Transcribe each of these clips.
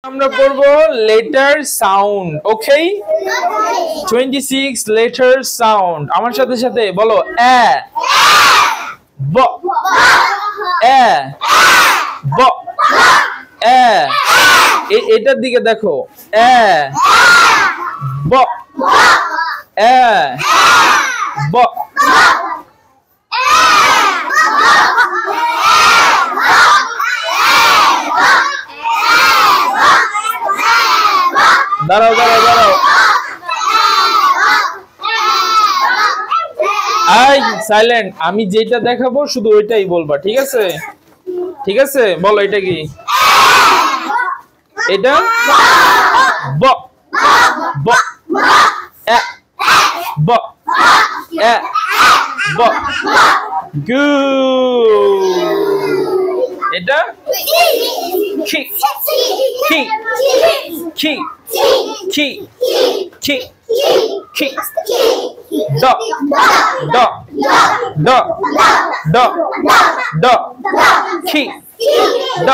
আমরা পড়ব letter sound ওকে 26 letter sound আমার সাথে সাথে বলো এ ব এ ব এ এটার দিকে দেখো এ ব এ ব দাঁড়াও দাঁড়াও দাঁড়াও আই সাইলেন্ট আমি যেটা দেখাবো শুধু ওইটাই বলবা ঠিক আছে বলো এটা কি এটা ব ব এ ব এ ব গুড এটা কি কি কি কি কি কি দ দ দ দ দ কি দ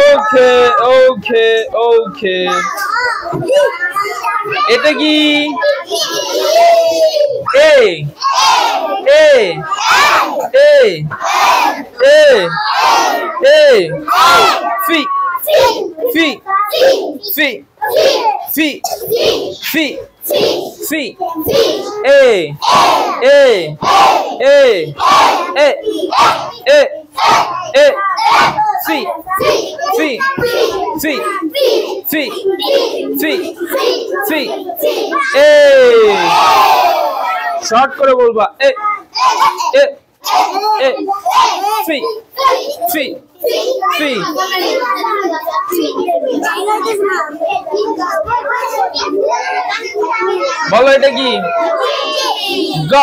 ওকে ওকে ওকে এটা কি এ এ এ এ এ ফি ফি ফি ফি ফি ফি এ এ এ এ এ এ ফি ফি ফি ফি ফি ফি এ শর্ট করে বলবা এ এ এ ফি ফি ফি বলো এটা কি গ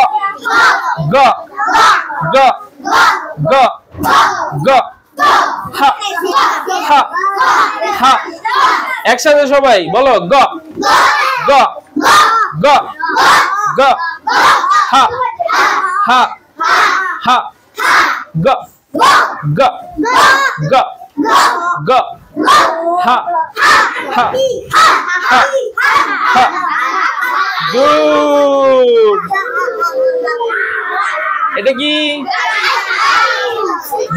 গ গ গ গ হা হা হা একসাথে সবাই বলো গ গ গ গ হা হা হা গ গ গ গ হা হা হা হা গুড এটা কি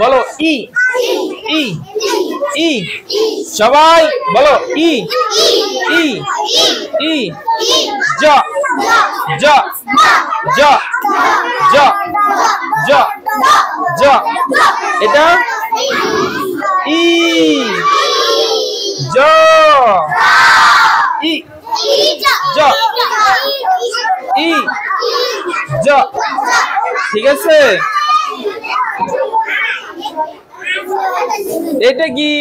বলো ই ই ই সবাই বলো ই ই ই জ জ জ জ জ জ এটা ই জ ই জ ই জ ঠিক আছে এটা কি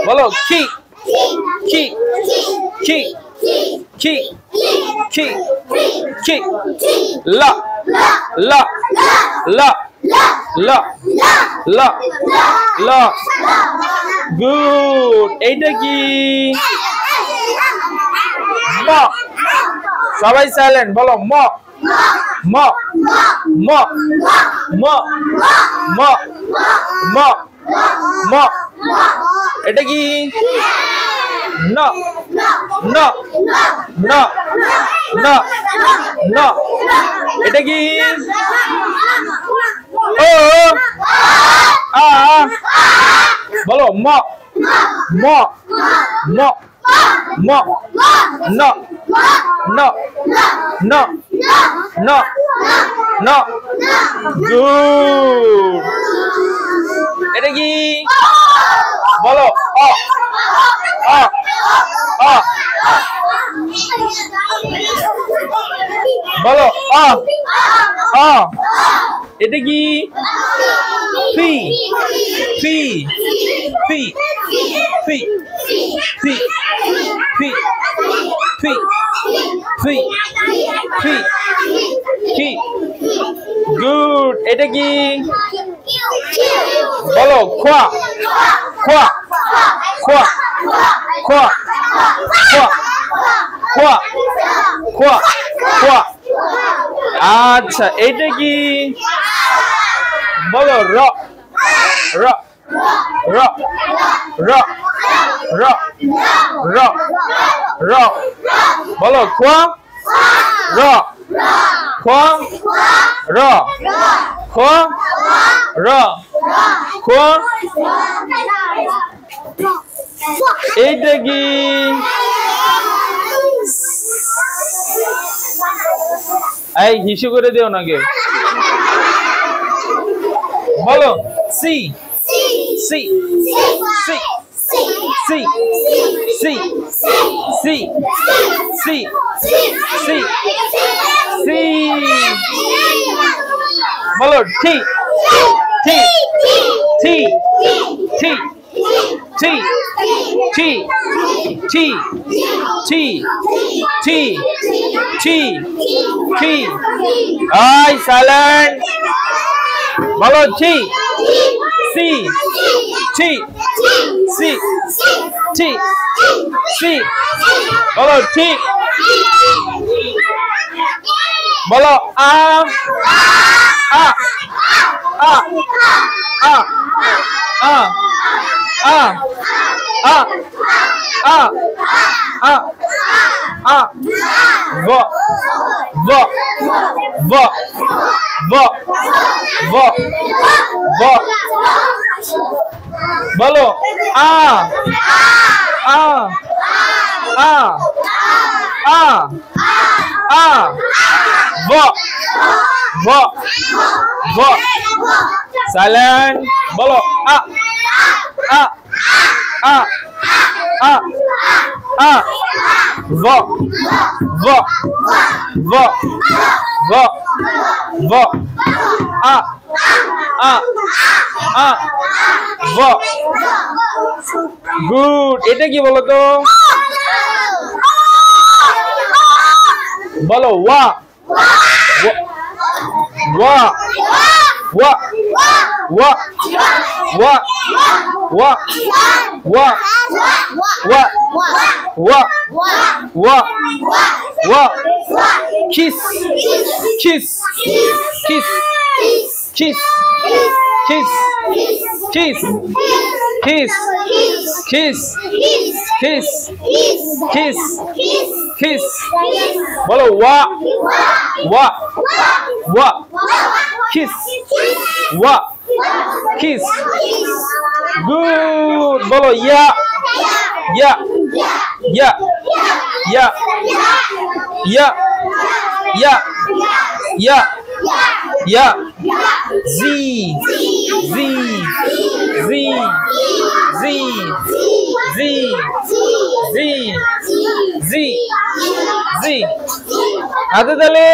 বলো কি কি কি কি কি কি লা লা লা লা লা লা গুড এইটা কি ম সবাই সাইলেন্ট বলো ম ম ম ম ম ম ম এটা কি ন ন ন ন ন এটা কি ও আ বলো ম ম ম ম ন ন ন ন ন গুড এটা কি বলো অ অ অ বলো অ অ এটা কি ফি ফি ফি ফি ফি ফি ফি ফি ফি কি গুড এটা কি বলো খোয়া খোয়া খোয়া খোয়া খোয়া খোয়া খোয়া খোয়া আচ্ছা এইটা কি বলো র র র র র র র বলো খোয়া র খোয়া র খোয়া র খোয়া এইটা কি এই হিসু করে দিও না কেউ বলো C C C C C C C C C বলো T T T T T T T T T T T I silent বলো T C T C T C বলো টি বলো আ আ আ আ আ আ আ আ আ আ ভ ভ ভ ভ ভ ভ বলো আ আ আ আ আ ভ ভ ভ সাইলেন্ট বলো আ আ আ আ আ ভ ভ ভ ভ ভ আ আ আ ভ গুড এটা কি বলো তো বলো ওয়া ওয়া ওয়া ওয়া ওয়া ওয়া ওয়া ওয়া ওয়া ওয়া ওয়া kiss kiss kiss kiss kiss kiss kiss kiss kiss kiss kiss বলো ওয়া ওয়া ওয়া kiss ওয়া kiss good বলো ইয়া ইয়া ইয়া ইয়া ইয়া ইয়া ইয়া ইয়া জি জি জি জি জি জি জি জি হাতে তালে